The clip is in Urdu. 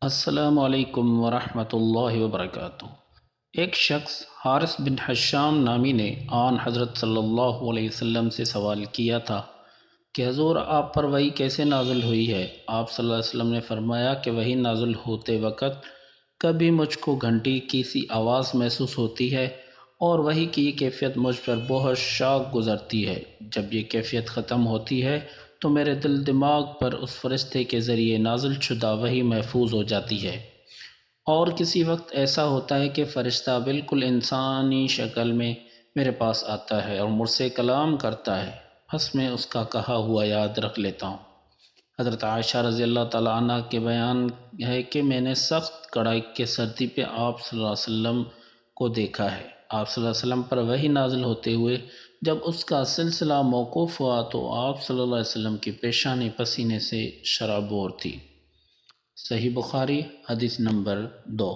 السلام علیکم ورحمۃ اللہ وبرکاتہ۔ ایک شخص حارث بن حشام نامی نے آن حضرت صلی اللہ علیہ وسلم سے سوال کیا تھا کہ حضور آپ پر وحی کیسے نازل ہوئی ہے؟ آپ صلی اللہ علیہ وسلم نے فرمایا کہ وحی نازل ہوتے وقت کبھی مجھ کو گھنٹی کی سی آواز محسوس ہوتی ہے اور وحی کی یہ کیفیت مجھ پر بہت شاق گزرتی ہے۔ جب یہ کیفیت ختم ہوتی ہے تو میرے دل دماغ پر اس فرشتے کے ذریعے نازل شدہ وحی محفوظ ہو جاتی ہے، اور کسی وقت ایسا ہوتا ہے کہ فرشتہ بالکل انسانی شکل میں میرے پاس آتا ہے اور مجھ سے کلام کرتا ہے، بس میں اس کا کہا ہوا یاد رکھ لیتا ہوں۔ حضرت عائشہ رضی اللہ تعالیٰ عنہ کے بیان ہے کہ میں نے سخت کڑائی کے سردی پہ آپ صلی اللہ علیہ وسلم کو دیکھا ہے۔ آپ صلی اللہ علیہ وسلم پر وحی نازل ہوتے ہوئے جب اس کا سلسلہ موقوف ہوا تو آپ صلی اللہ علیہ وسلم کی پیشانی پسینے سے شرابور تھی۔ صحیح بخاری حدیث نمبر 2۔